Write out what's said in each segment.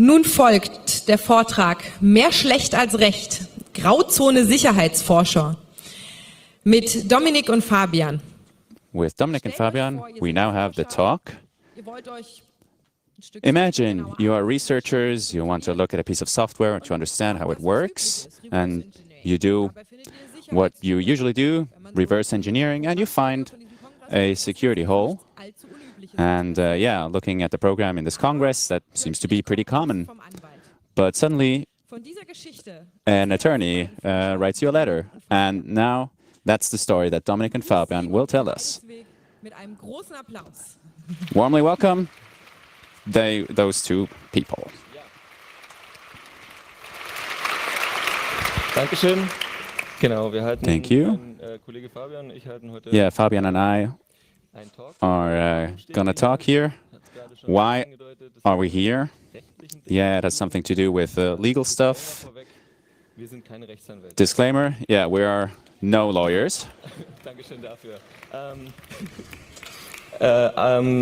Nun folgt der Vortrag Mehr schlecht als recht, Grauzone Sicherheitsforschung mit Dominik und Fabian. With Dominic and Fabian, we now have the talk. Imagine you are researchers, you want to look at a piece of software to understand how it works, and you do what you usually do, reverse engineering, and you find a security hole. And looking at the program in this Congress, that seems to be pretty common. But suddenly, an attorney writes you a letter, and now that's the story that Dominic and Fabian will tell us. Warmly welcome those two people. Dankeschön. Genau, wir halten Thank you. Kollege Fabian und ich halten heute Yeah, Fabian and I einen Talk. are going to talk here. Why are we here? Yeah, it has something to do with legal stuff. Wir sind keine Rechtsanwälte. Disclaimer, yeah, we are no lawyers. Dankeschön dafür.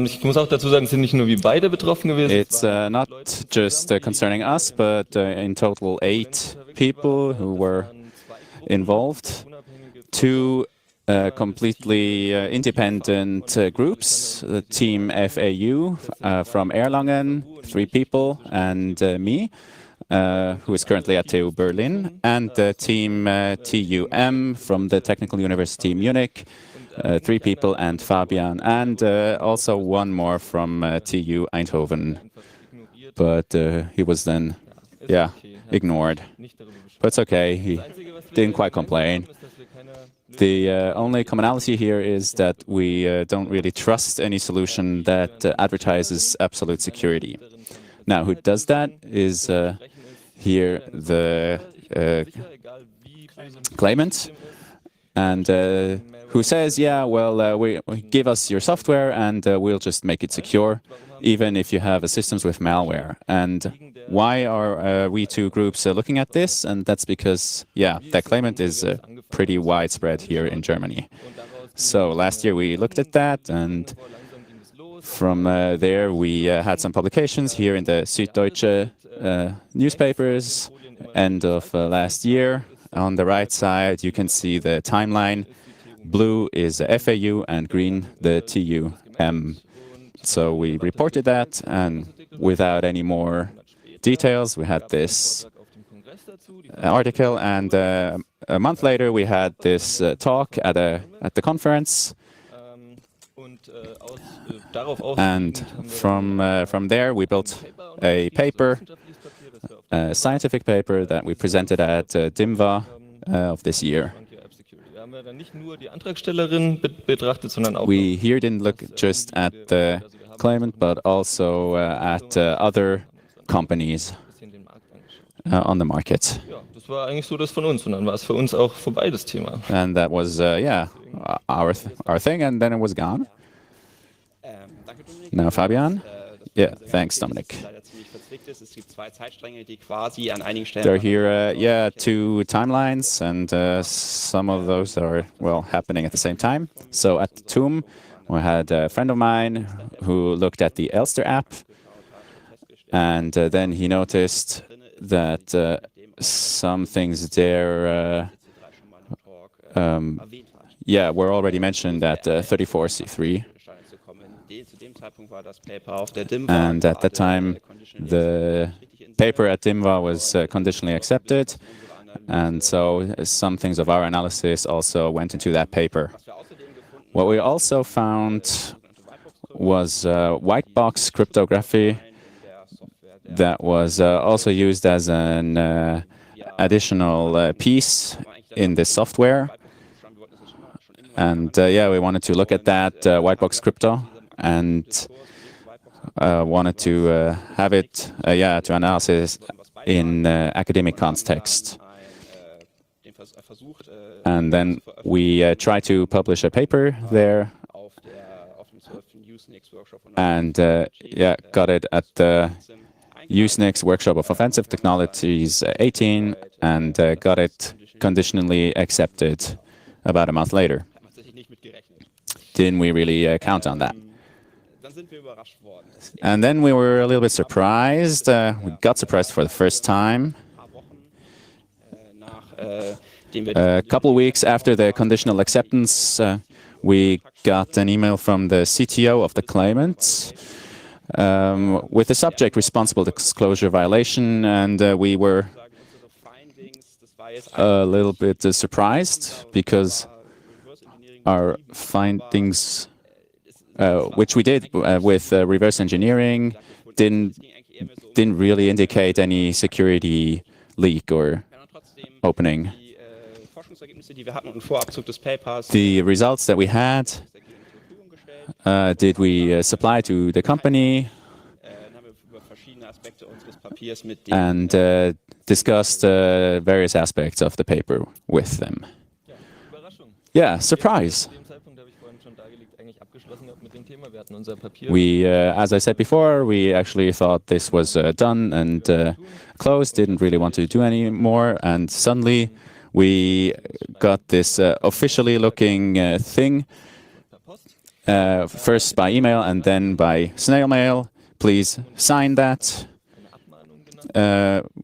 Ich muss auch dazu sagen, es sind nicht nur wir beide betroffen gewesen. It's not just concerning us, but in total 8 people who were involved. 2 completely independent groups, the team FAU from Erlangen, 3 people, and me, who is currently at TU Berlin, and the team TUM from the Technical University Munich, 3 people, and Fabian, and also one more from TU Eindhoven. But he was then, ignored. But it's okay, he didn't quite complain. The only commonality here is that we don't really trust any solution that advertises absolute security. Now, who does that is here the claimant, and who says, we give us your software and we'll just make it secure, even if you have systems with malware. And why are we two groups looking at this? And that's because, that claimant is pretty widespread here in Germany. So last year we looked at that, and from there we had some publications here in the Süddeutsche newspapers, end of last year. On the right side you can see the timeline. Blue is FAU and green the TUM. So we reported that, and without any more details, we had this article, and a month later we had this talk at the conference. And from there we built a paper, a scientific paper that we presented at DIMWA of this year. We here didn't look just at the claimant, but also at other companies on the market. Das war eigentlich so das von uns, und dann war es für uns auch vorbei, das Thema. And that was our thing, and then it was gone. Now Fabian. Yeah, thanks, Dominic. There are here, 2 timelines, and some of those are, happening at the same time. So at the TUM, we had a friend of mine who looked at the Elster app, and then he noticed that some things there were already mentioned at 34C3. And at that time, the paper at DIMWA was conditionally accepted, and so some things of our analysis also went into that paper. What we also found was white box cryptography that was also used as an additional piece in this software. And we wanted to look at that white box crypto, and wanted to have it to analysis in academic context. And then we tried to publish a paper there, and got it at the Usenix Workshop of Offensive Technologies 18, and got it conditionally accepted about a month later. Didn't we really count on that? And then we were a little bit surprised. We got surprised for the first time. A couple of weeks after the conditional acceptance, we got an email from the CTO of the claimant with the subject responsible disclosure violation, and we were a little bit surprised because our findings, which we did with reverse engineering, didn't really indicate any security leak or opening. The results that we had, did we supply to the company and discussed various aspects of the paper with them. Yeah, surprise. We, as I said before, we actually thought this was done and closed, didn't really want to do any more, and suddenly we got this officially looking thing, first by email and then by snail mail. Please sign that.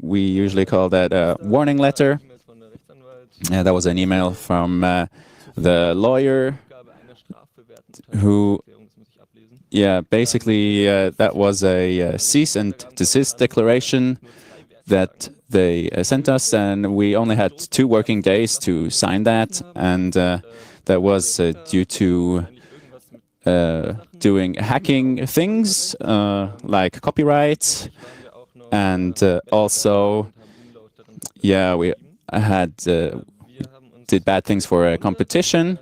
We usually call that a warning letter. That was an email from the lawyer who, basically that was a cease and desist declaration that they sent us, and we only had 2 working days to sign that, and that was due to doing hacking things like copyright, and also, we had did bad things for a competition,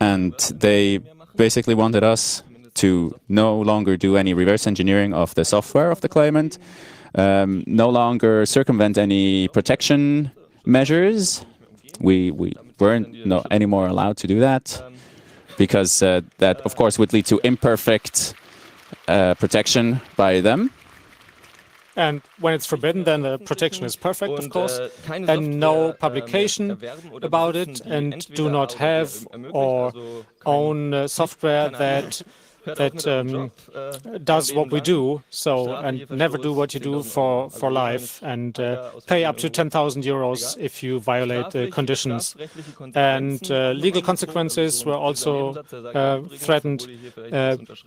and they basically wanted us to no longer do any reverse engineering of the software of the claimant, no longer circumvent any protection measures. We weren't anymore allowed to do that, because that, of course, would lead to imperfect protection by them. And when it's forbidden, then the protection is perfect, of course, and no publication about it, and do not have or own software that does what we do, and never do what you do for life, and pay up to 10,000 euros if you violate the conditions. And legal consequences were also threatened.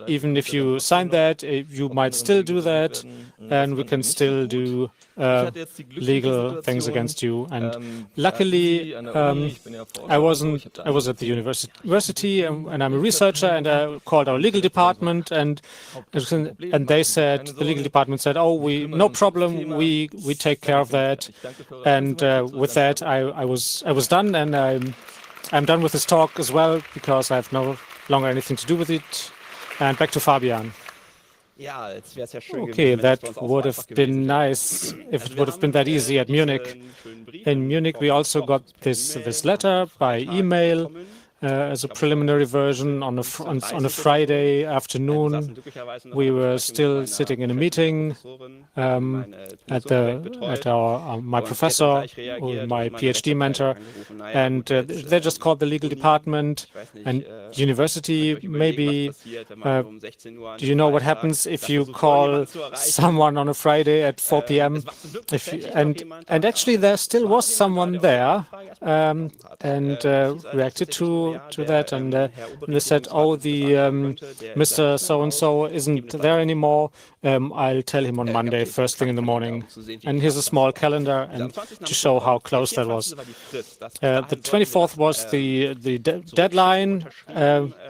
Even if you sign that, you might still do that, and we can still do legal things against you. And luckily, I was at the university, and I'm a researcher, and I called our legal department, and they said, the legal department said, "Oh, no problem, we take care of that." And with that, I was done, and I'm done with this talk as well, because I have no longer anything to do with it. And back to Fabian. Okay, that would have been nice if it would have been that easy at Munich. In Munich, we also got this letter by email as a preliminary version on a Friday afternoon. We were still sitting in a meeting at my professor, or my PhD mentor, and they just called the legal department and university. Maybe do you know what happens if you call someone on a Friday at 4 p.m.? And actually, there still was someone there, and reacted to that, and they said, "Oh, the Mr. So-and-so isn't there anymore. I'll tell him on Monday, first thing in the morning." And here's a small calendar, and to show how close that was. The 24th was the deadline.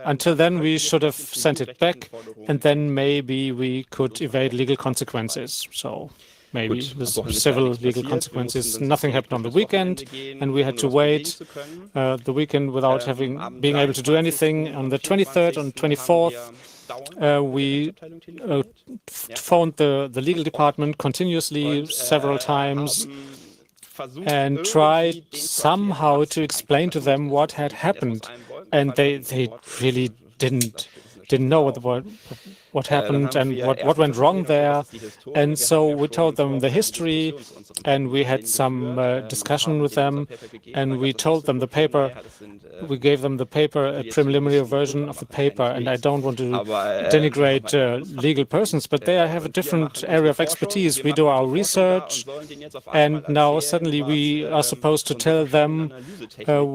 Until then, we should have sent it back, and then maybe we could evade legal consequences. So maybe the civil legal consequences. Nothing happened on the weekend, and we had to wait the weekend without being able to do anything. On the 23rd and 24th, we phoned the legal department continuously several times and tried somehow to explain to them what had happened. And they really didn't didn't know what happened and what went wrong there. And so we told them the history, and we had some discussion with them, and we told them the paper. We gave them the paper, a preliminary version of the paper, and I don't want to denigrate legal persons, but they have a different area of expertise. We do our research, and now suddenly we are supposed to tell them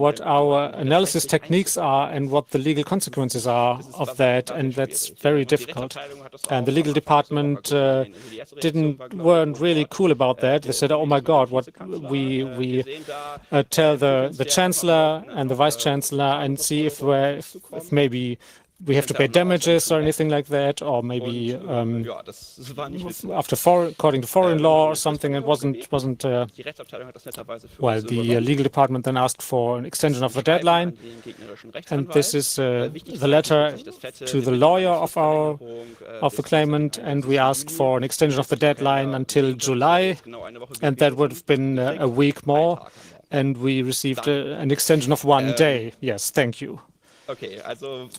what our analysis techniques are and what the legal consequences are of that, and that's very difficult. And the legal department weren't really cool about that. They said, "Oh my God, what we tell the chancellor and the vice chancellor and see if maybe we have to pay damages or anything like that, or maybe according to foreign law or something." It wasn't well, the legal department then asked for an extension of the deadline, and this is the letter to the lawyer of the claimant, and we asked for an extension of the deadline until July, and that would have been a week more, and we received an extension of 1 day. Yes, thank you.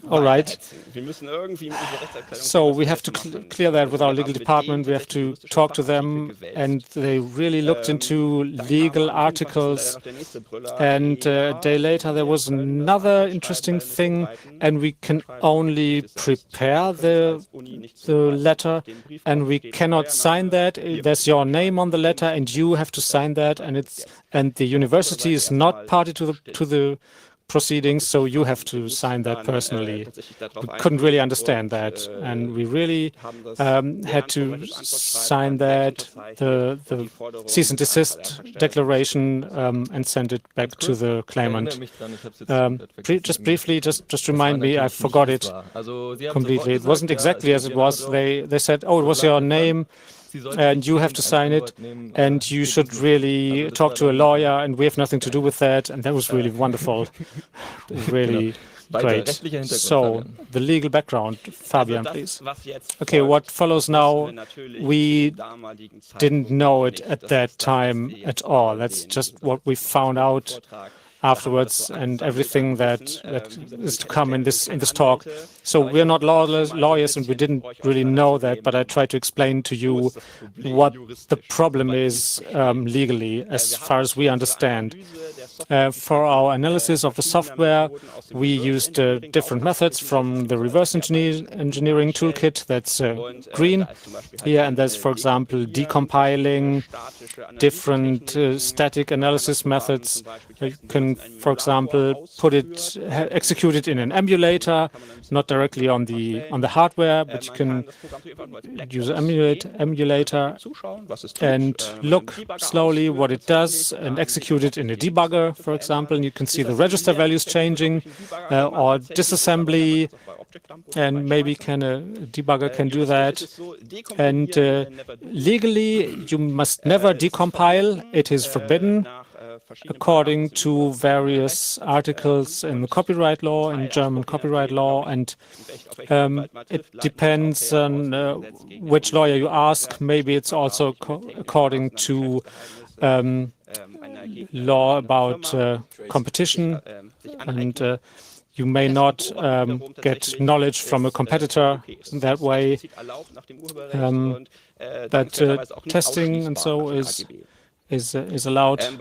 All right. So we have to clear that with our legal department. We have to talk to them, and they really looked into legal articles. And a day later, there was another interesting thing, and we can only prepare the letter, and we cannot sign that. There's your name on the letter, and you have to sign that, and the university is not party to the proceedings, so you have to sign that personally. We couldn't really understand that, and we really had to sign that, the cease and desist declaration, and send it back to the claimant. Just briefly, just remind me, I forgot it completely. It wasn't exactly as it was. They said, "Oh, it was your name, and you have to sign it, and you should really talk to a lawyer, and we have nothing to do with that." And that was really wonderful, really great. So the legal background, Fabian, please. Okay, what follows now, we didn't know it at that time at all. That's just what we found out afterwards, and everything that is to come in this talk. So we're not lawyers, and we didn't really know that, but I try to explain to you what the problem is legally, as far as we understand. For our analysis of the software, we used different methods from the reverse engineering toolkit, that's green here, and there's, for example, decompiling, different static analysis methods. You can, for example, execute it in an emulator, not directly on the hardware, but you can use an emulator and look slowly what it does and execute it in a debugger, for example, and you can see the register values changing, or disassembly, and maybe a debugger can do that. And legally, you must never decompile. It is forbidden, according to various articles in the copyright law, in German copyright law, and it depends on which lawyer you ask. Maybe it's also according to law about competition, and you may not get knowledge from a competitor in that way, but testing and so is allowed. And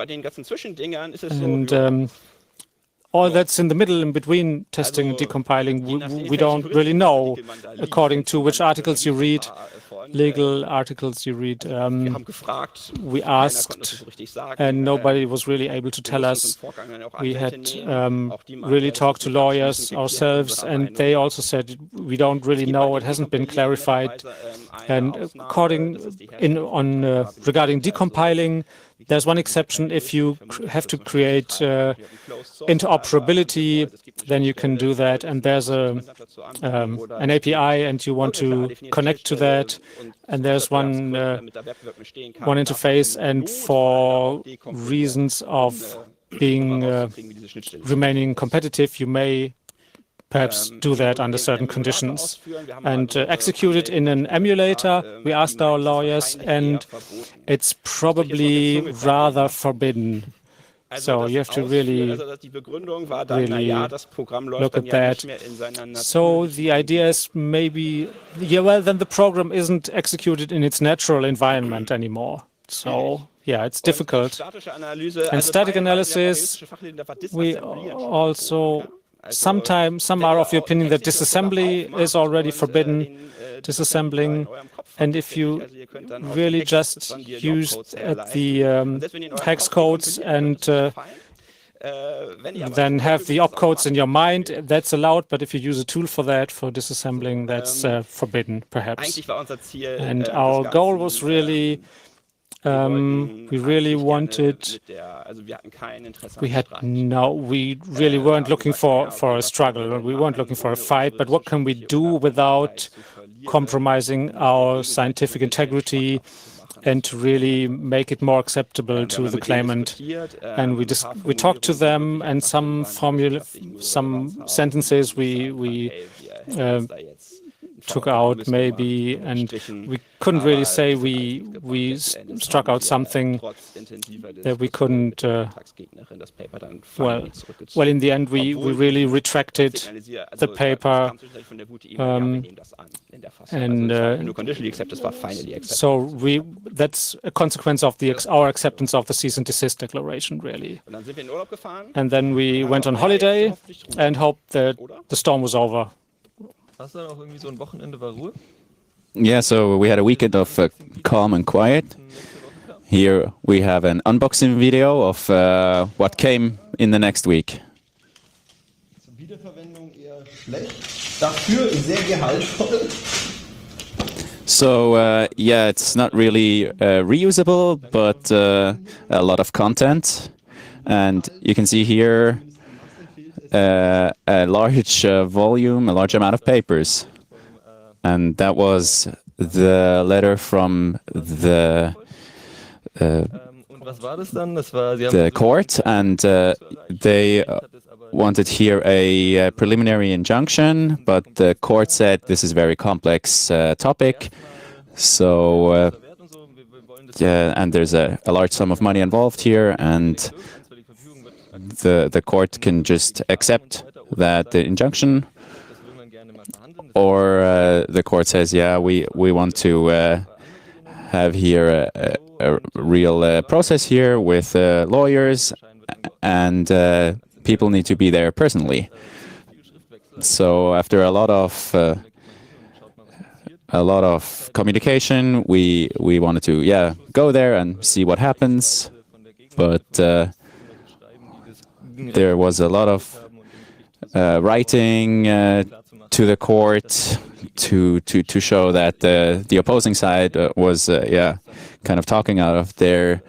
all that's in the middle, in between testing and decompiling, we don't really know, according to which articles you read, legal articles you read. We asked, and nobody was really able to tell us. We had really talked to lawyers ourselves, and they also said, we don't really know, it hasn't been clarified. And regarding decompiling, there's one exception. If you have to create interoperability, then you can do that. And there's an API, and you want to connect to that. And there's one interface. And for reasons of remaining competitive, you may perhaps do that under certain conditions and execute it in an emulator. We asked our lawyers, and it's probably rather forbidden So you have to really look at that. So the idea is maybe, yeah, well, then the program isn't executed in its natural environment anymore. So yeah, it's difficult. And static analysis, we also sometimes, some are of the opinion that disassembly is already forbidden, disassembling. And if you really just use the hex codes and then have the opcodes in your mind, that's allowed. But if you use a tool for that, for disassembling, that's forbidden, perhaps. And our goal was really, we really wanted, we really weren't looking for a struggle. We weren't looking for a fight, but what can we do without compromising our scientific integrity and to really make it more acceptable to the claimant? And we talked to them, and some sentences we took out maybe, and we couldn't really say we struck out something that we couldn't. Well, in the end, we really retracted the paper, and so that's a consequence of our acceptance of the cease and desist declaration, really. And then we went on holiday and hoped that the storm was over. Yeah, so we had a weekend of calm and quiet. Here we have an unboxing video of what came in the next week. So yeah, it's not really reusable, but a lot of content. And you can see here a large volume, a large amount of papers. And that was the letter from the court, and they wanted here a preliminary injunction, but the court said this is a very complex topic. So, yeah, and there's a large sum of money involved here, and the court can just accept that the injunction, or the court says, yeah, we want to have here a real process here with lawyers, and people need to be there personally. So after a lot of communication, we wanted to go there and see what happens, but there was a lot of writing to the court to show that the opposing side was kind of talking out of their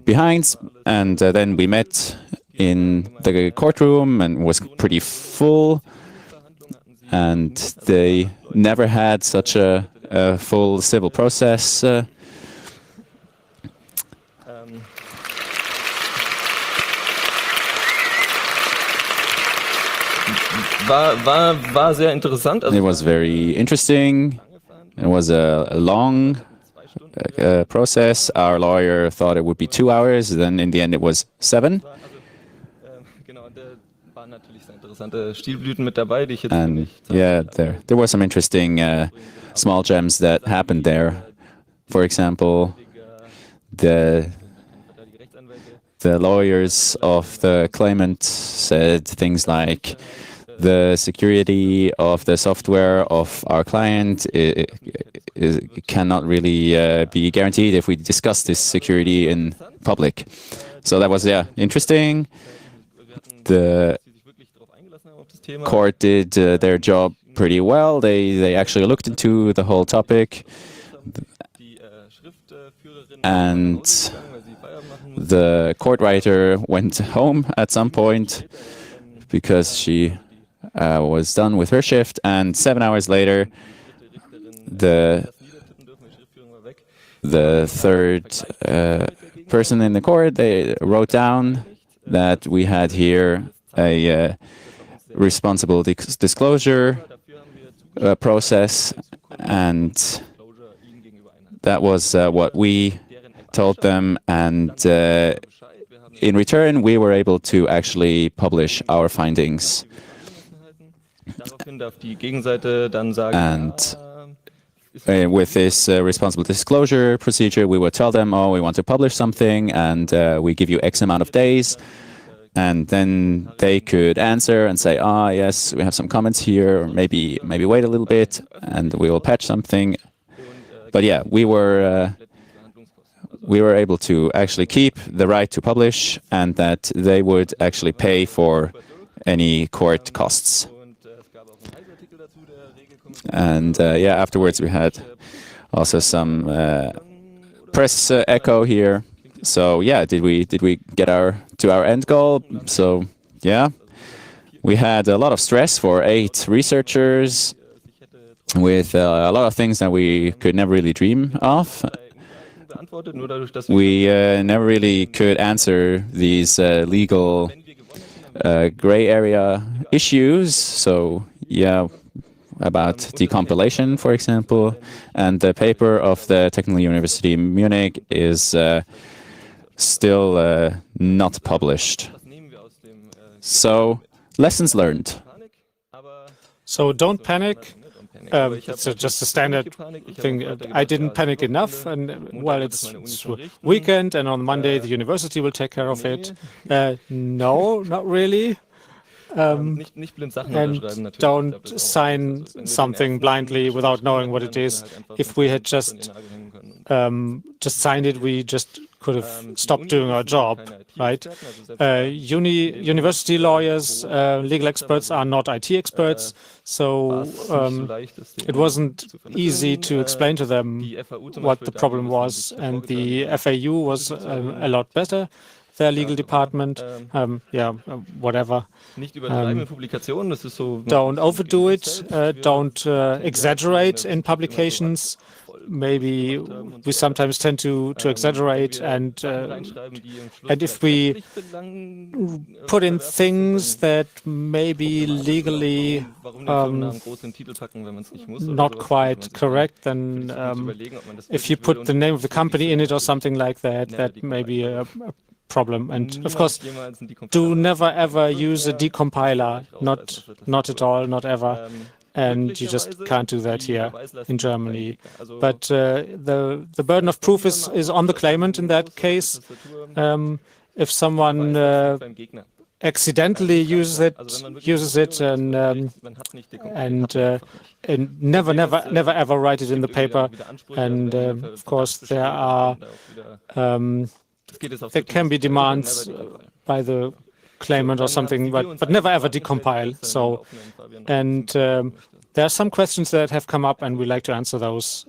behinds, and then we met in the courtroom and was pretty full, and they never had such a full civil process. War sehr interessant. It was very interesting. It was a long process. Our lawyer thought it would be 2 hours. Then in the end, it was 7. And yeah, there were some interesting small gems that happened there. For example, the lawyers of the claimant said things like, the security of the software of our client cannot really be guaranteed if we discuss this security in public. So that was, interesting. The court did their job pretty well. They actually looked into the whole topic. And the court writer went home at some point because she was done with her shift, and 7 hours later, the third person in the court, they wrote down that we had here a responsible disclosure process, and that was what we told them, and in return, we were able to actually publish our findings. Daraufhin darf die Gegenseite dann sagen, And with this responsible disclosure procedure, we would tell them, oh, we want to publish something, and we give you X amount of days. And then they could answer and say, ah, yes, we have some comments here, or maybe wait a little bit, and we will patch something. But yeah, we were able to actually keep the right to publish, and that they would actually pay for any court costs. And yeah, afterwards we had also some press echo here. So yeah, did we get to our end goal? So yeah, we had a lot of stress for 8 researchers with a lot of things that we could never really dream of. We never really could answer these legal gray area issues. So yeah, about decompilation, for example, and the paper of the Technical University in Munich is still not published. So, lessons learned. So don't panic. It's just a standard thing. I didn't panic enough, and well, it's weekend, and on Monday the university will take care of it. No, not really. And don't sign something blindly without knowing what it is. If we had just signed it, we just could have stopped doing our job, right? University lawyers, legal experts are not IT experts, so it wasn't easy to explain to them what the problem was, and the FAU was a lot better. Their legal department, whatever. Don't overdo it. Don't exaggerate in publications. Maybe we sometimes tend to exaggerate, and if we put in things that may be legally not quite correct, then if you put the name of the company in it or something like that, that may be a problem. And of course, do never ever use a decompiler, not at all, not ever. And you just can't do that here in Germany. But the burden of proof is on the claimant in that case. If someone accidentally uses it and never ever write it in the paper. And of course there can be demands by the claimant or something, but never ever decompile. So, and there are some questions that have come up, and we like to answer those.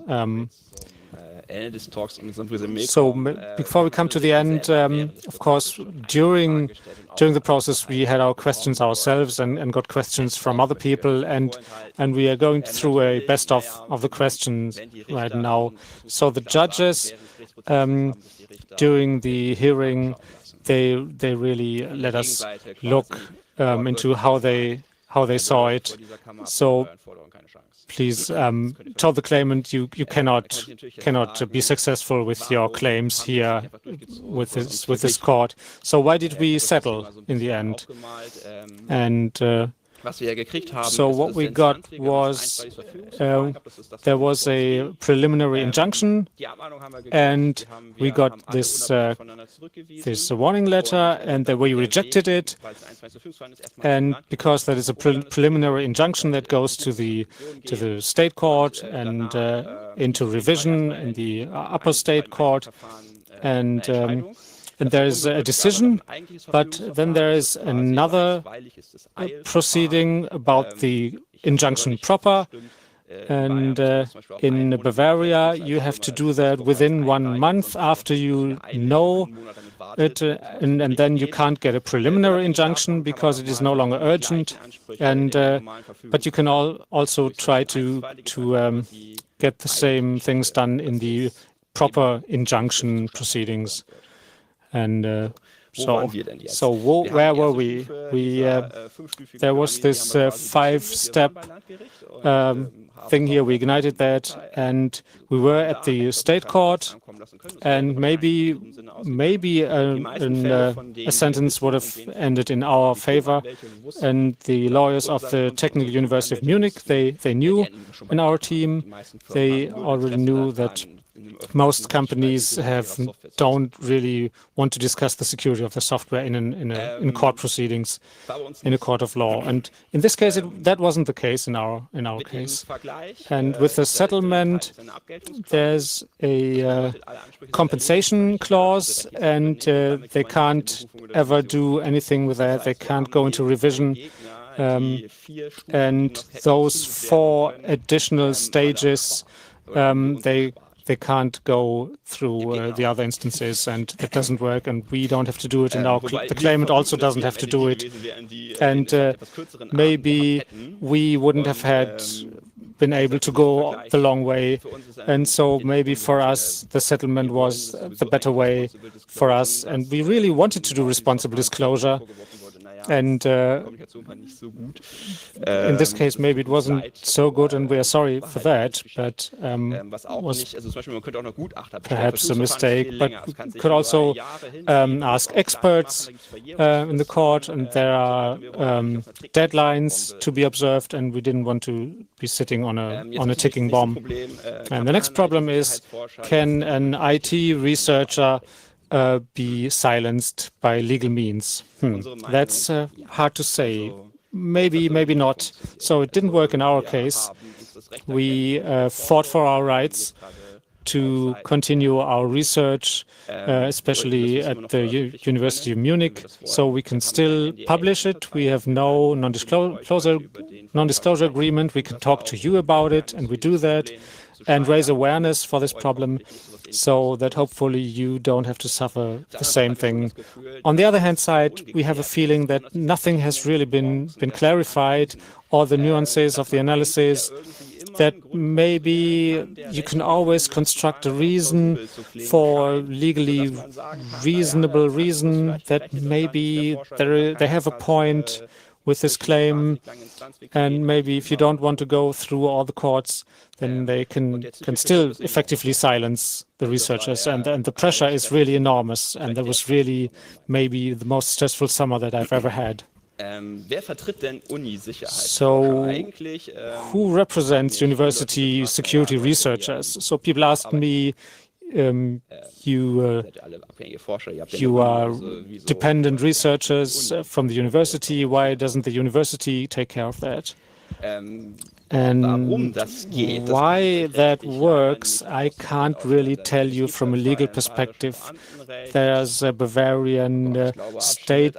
So before we come to the end, of course, during the process, we had our questions ourselves and got questions from other people, and we are going through a best of the questions right now. So the judges during the hearing, they really let us look into how they saw it. So please tell the claimant you cannot be successful with your claims here with this court. So why did we settle in the end? And so what we got was there was a preliminary injunction, and we got this warning letter, and we rejected it. And because that is a preliminary injunction that goes to the state court and into revision in the upper state court, and there is a decision, but then there is another proceeding about the injunction proper. And in Bavaria, you have to do that within 1 month after you know it, and then you can't get a preliminary injunction because it is no longer urgent. And but you can also try to get the same things done in the proper injunction proceedings. And Where were we? There was this 5-step thing here. We ignited that, and we were at the state court, and maybe a sentence would have ended in our favor. And the lawyers of the Technical University of Munich, they knew in our team, they already knew that most companies don't really want to discuss the security of the software in court proceedings, in a court of law. And in this case, that wasn't the case in our case. And with the settlement, there's a compensation clause, and they can't ever do anything with that. They can't go into revision. And those 4 additional stages, they can't go through the other instances, and that doesn't work, and we don't have to do it, and the claimant also doesn't have to do it. And maybe we wouldn't have been able to go the long way, and so maybe for us the settlement was the better way for us, and we really wanted to do responsible disclosure. And in this case, maybe it wasn't so good, and we are sorry for that, but was perhaps a mistake. But we could also ask experts in the court, and there are deadlines to be observed, and we didn't want to be sitting on a ticking bomb. And the next problem is, can an IT researcher be silenced by legal means? That's hard to say. Maybe not. So it didn't work in our case. We fought for our rights to continue our research, especially at the University of Munich, so we can still publish it. We have no non-disclosure agreement. We can talk to you about it, and we do that, and raise awareness for this problem, so that hopefully you don't have to suffer the same thing. On the other hand side, we have a feeling that nothing has really been clarified, or the nuances of the analysis, that maybe you can always construct a reason for legally reasonable reason, that maybe they have a point with this claim, and maybe if you don't want to go through all the courts, then they can still effectively silence the researchers, and the pressure is really enormous, and that was really maybe the most stressful summer that I've ever had. So, who represents university security researchers? So people ask me, you are dependent researchers from the university. Why doesn't the university take care of that? And why that works, I can't really tell you from a legal perspective. There's a Bavarian state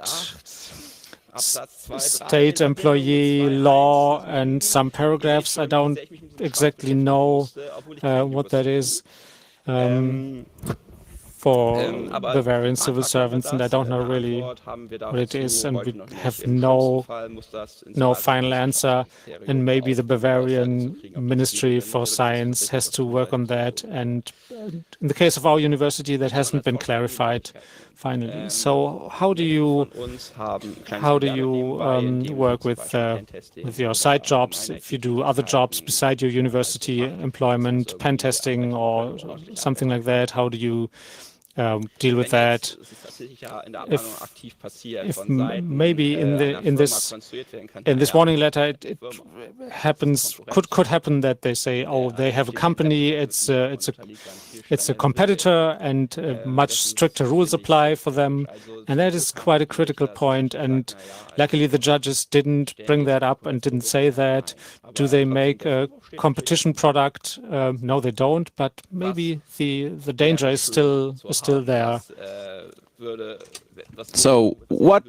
employee law and some paragraphs. I don't exactly know what that is for Bavarian civil servants, and I don't know really what it is, and we have no final answer, and maybe the Bavarian Ministry for Science has to work on that, and in the case of our university, that hasn't been clarified finally. So how do you work with your side jobs? If you do other jobs beside your university employment, pen testing or something like that, how do you deal with that? If maybe in this warning letter it happens, could happen that they say, oh, they have a company, it's a competitor, and much stricter rules apply for them, and that is quite a critical point. And luckily the judges didn't bring that up and didn't say that. Do they make a competition product? No, they don't. But maybe the danger is still there. So what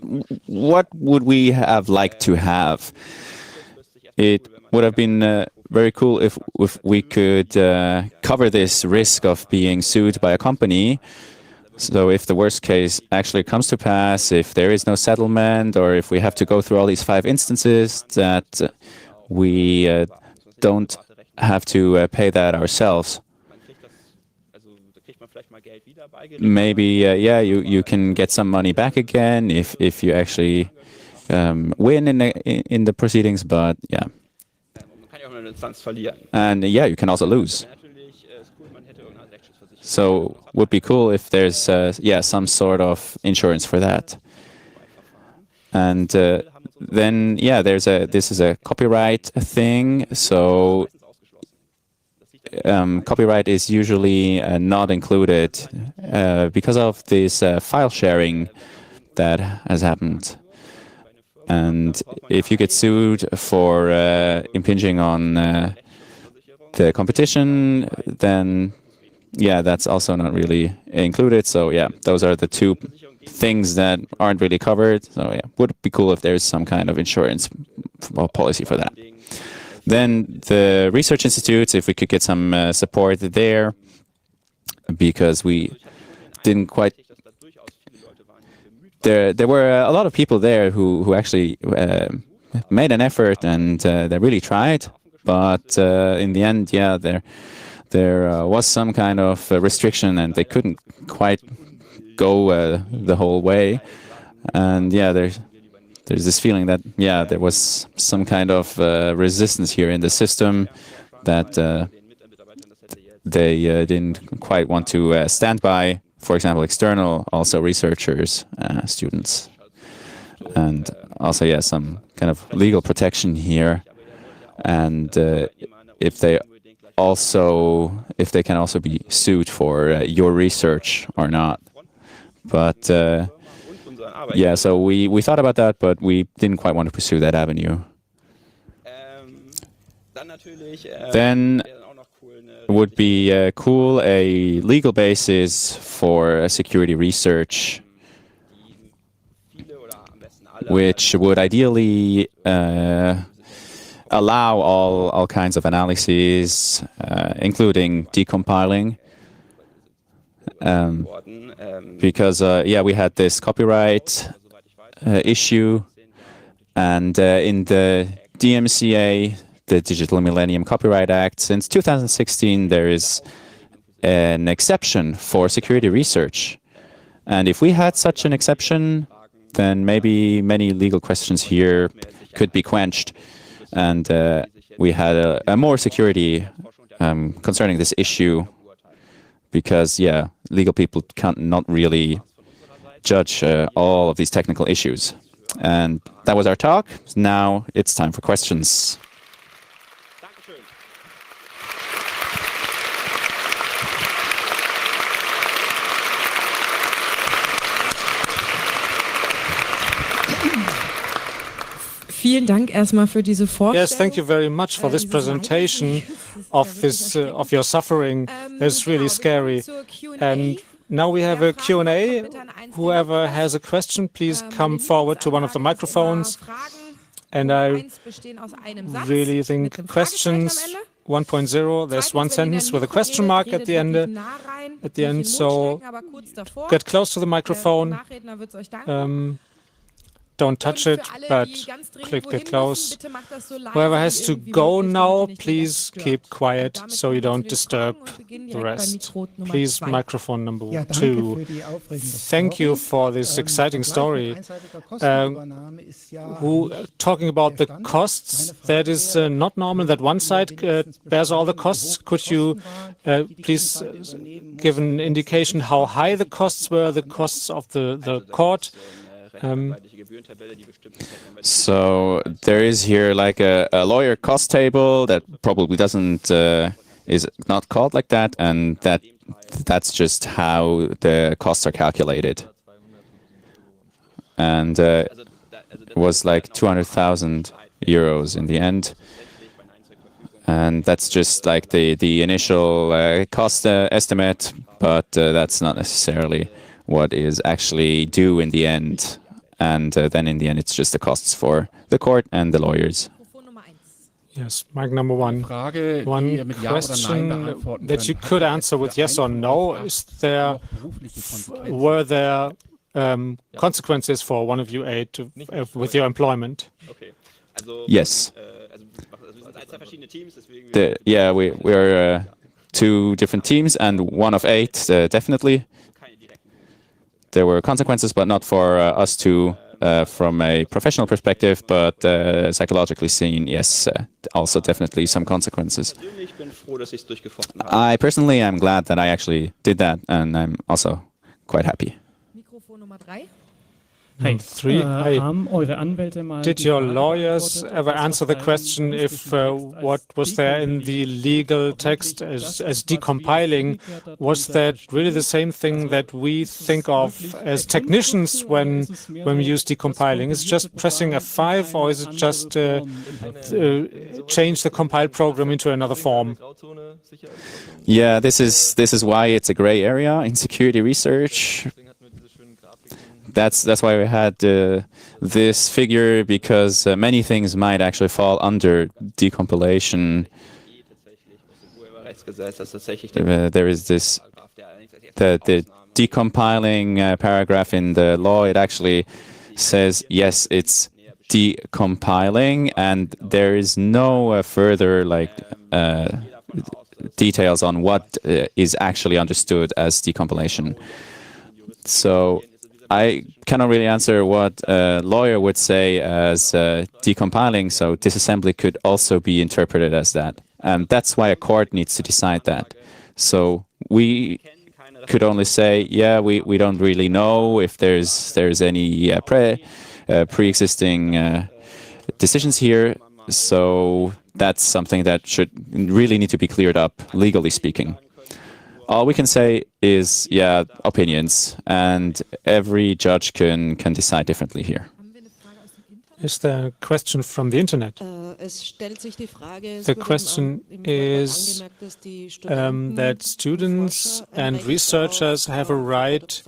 would we have liked to have? It would have been very cool if we could cover this risk of being sued by a company. So if the worst case actually comes to pass, if there is no settlement, or if we have to go through all these 5 instances, that we don't have to pay that ourselves. maybe yeah, you can get some money back again if you actually win in the proceedings, but yeah. And yeah, you can also lose. So would be cool if there's yeah, some sort of insurance for that. And then yeah, this is a copyright thing. So copyright is usually not included because of this file sharing that has happened. And if you get sued for impinging on the competition, then yeah, that's also not really included. So yeah, those are the two things that aren't really covered. So yeah, would be cool if there's some kind of insurance or policy for that. Then the research institutes, if we could get some support there, because we didn't quite. There were a lot of people there who actually made an effort and they really tried, but in the end, yeah, there was some kind of restriction and they couldn't quite go the whole way. And yeah, there's this feeling that yeah, there was some kind of resistance here in the system that they didn't quite want to stand by. For example, external also researchers, students, and also yeah, some kind of legal protection here, and if they can also be sued for your research or not. But yeah, so we thought about that, but we didn't quite want to pursue that avenue. Then would be cool a legal basis for security research, which would ideally allow all kinds of analyses, including decompiling. Because yeah, we had this copyright issue, and in the DMCA, the Digital Millennium Copyright Act, since 2016, there is an exception for security research. And if we had such an exception, then maybe many legal questions here could be quenched. And we had a more security concerning this issue, because, yeah, legal people can't not really judge all of these technical issues. And that was our talk. Now it's time for questions. Vielen Dank erstmal für diese Vorstellung. Yes, thank you very much for this presentation of your suffering. It's really scary. And now we have a Q&A. Whoever has a question, please come forward to one of the microphones. And I really think questions 1.0, there's one sentence with a question mark at the end. So get close to the microphone. Don't touch it, but click get close. Whoever has to go now, please keep quiet so you don't disturb the rest. Please, microphone number 2. Thank you for this exciting story. Talking about the costs, that is not normal that one side bears all the costs. Could you please give an indication how high the costs were, the costs of the court? So there is here like a lawyer cost table that probably doesn't is not called like that, and that's just how the costs are calculated. And it was like 200,000 euros in the end, and that's just like the initial cost estimate, but that's not necessarily what is actually due in the end. And then in the end, it's just the costs for the court and the lawyers. Yes, mic number 1. One question that you could answer with yes or no. Were there consequences for one of you with your employment? Yes. Yeah, we're 2 different teams, and one of 8, definitely. There were consequences, but not for us two from a professional perspective, but psychologically seen, yes, also definitely some consequences. I personally am glad that I actually did that, and I'm also quite happy. Mikrofon Nummer 3. Hey, 3. Did your lawyers ever answer the question if what was there in the legal text as decompiling, was that really the same thing that we think of as technicians when we use decompiling? Is it just pressing F5, or is it just change the compiled program into another form? Yeah, this is why it's a gray area in security research. That's why we had this figure, because many things might actually fall under decompilation. There is this the decompiling paragraph in the law. It actually says yes, it's decompiling, and there is no further details on what is actually understood as decompilation. So I cannot really answer what a lawyer would say as decompiling, so disassembly could also be interpreted as that. And that's why a court needs to decide that. So we could only say, yeah, we don't really know if there's any pre-existing decisions here. So that's something that should really need to be cleared up, legally speaking. All we can say is, yeah, opinions, and every judge can decide differently here. Is there a question from the internet? The question is that students and researchers have a right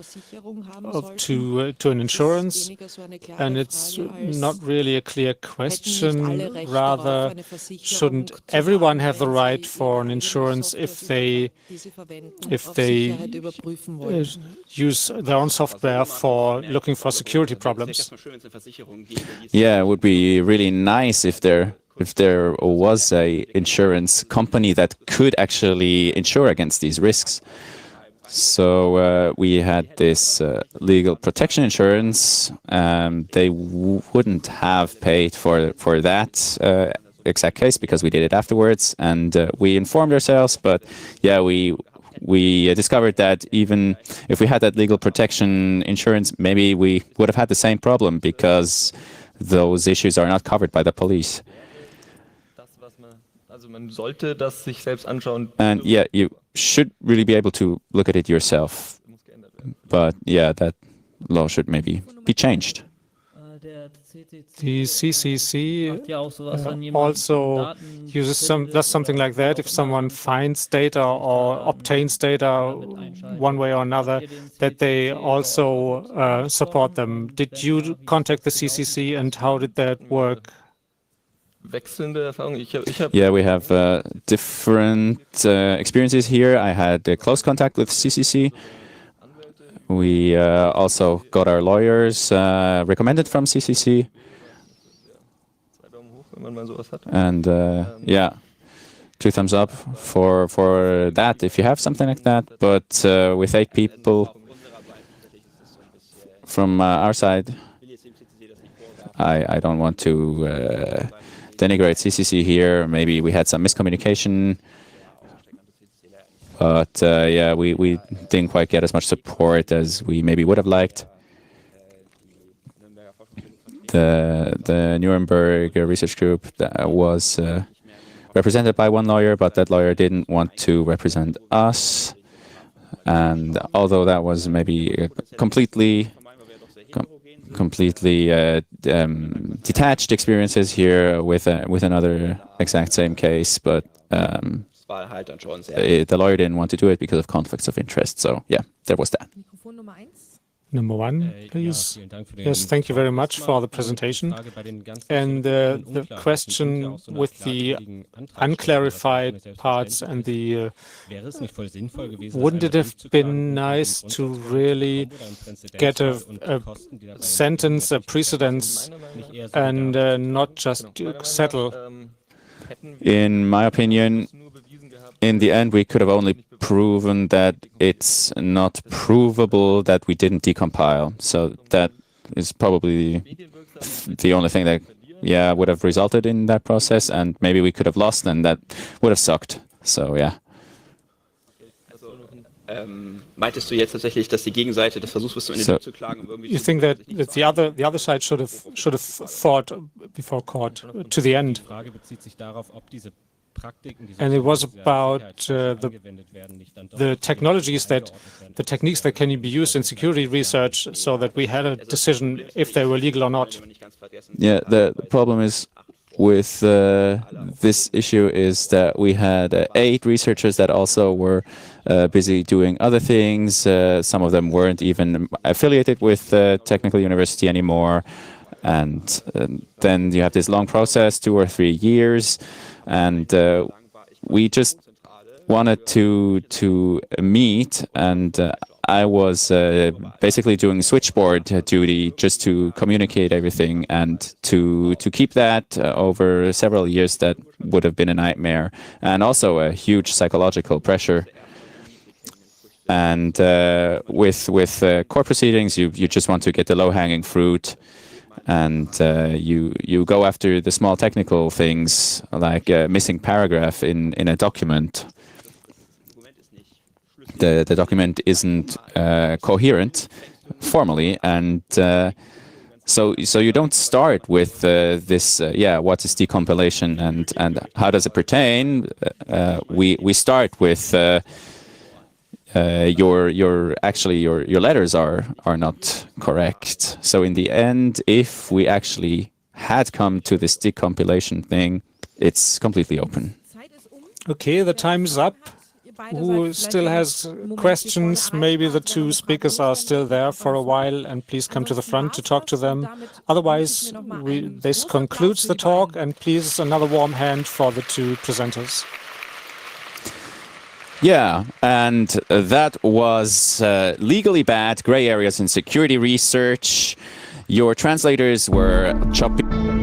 to an insurance, and it's not really a clear question. Rather, shouldn't everyone have the right for an insurance if they use their own software for looking for security problems? Yeah, it would be really nice if there was a insurance company that could actually insure against these risks. So we had this legal protection insurance. They wouldn't have paid for that exact case because we did it afterwards, and we informed ourselves. But yeah, we discovered that even if we had that legal protection insurance, maybe we would have had the same problem because those issues are not covered by the police. And yeah, you should really be able to look at it yourself. But yeah, that law should maybe be changed. The CCC also does something like that. If someone finds data or obtains data one way or another, that they also support them. Did you contact the CCC, and how did that work? Yeah, we have different experiences here. I had close contact with CCC. We also got our lawyers recommended from CCC. And yeah, 2 thumbs up for that if you have something like that. But with 8 people from our side, I don't want to denigrate CCC here. Maybe we had some miscommunication. But yeah, we didn't quite get as much support as we maybe would have liked. The Nuremberg research group that was represented by one lawyer, but that lawyer didn't want to represent us. And although that was maybe completely detached experiences here with another exact same case, but the lawyer didn't want to do it because of conflicts of interest. So yeah, there was that. Number 1, please. Yes, thank you very much for the presentation. And the question with the unclarified parts and the wouldn't it have been nice to really get a sentence, a precedence, and not just settle? In my opinion, in the end, we could have only proven that it's not provable that we didn't decompile. So that is probably the only thing that, yeah, would have resulted in that process. And maybe we could have lost, and that would have sucked. So, yeah. Meintest du jetzt tatsächlich, dass die Gegenseite des Versuchs bis zum Ende durchzuklagen irgendwie? You think that the other side should have fought before court to the end? And it was about the technologies the techniques that can be used in security research, so that we had a decision if they were legal or not. Yeah, the problem is with this issue is that we had 8 researchers that also were busy doing other things. Some of them weren't even affiliated with the technical university anymore. And then you have this long process, 2 or 3 years. And we just wanted to meet, and I was basically doing switchboard duty just to communicate everything, and to keep that over several years. That would have been a nightmare, and also a huge psychological pressure. And with court proceedings, you just want to get the low-hanging fruit. And you go after the small technical things, like a missing paragraph in a document. The document isn't coherent formally, and so you don't start with this. What is decompilation and how does it pertain? We start with. Your letters are not correct. So in the end, if we actually had come to this decompilation thing, it's completely open. Okay, the time's up. Who still has questions? Maybe the 2 speakers are still there for a while, and please come to the front to talk to them. Otherwise, this concludes the talk, and please another warm hand for the 2 presenters. Yeah, and that was legally bad gray areas in security research. Your translators were chopping.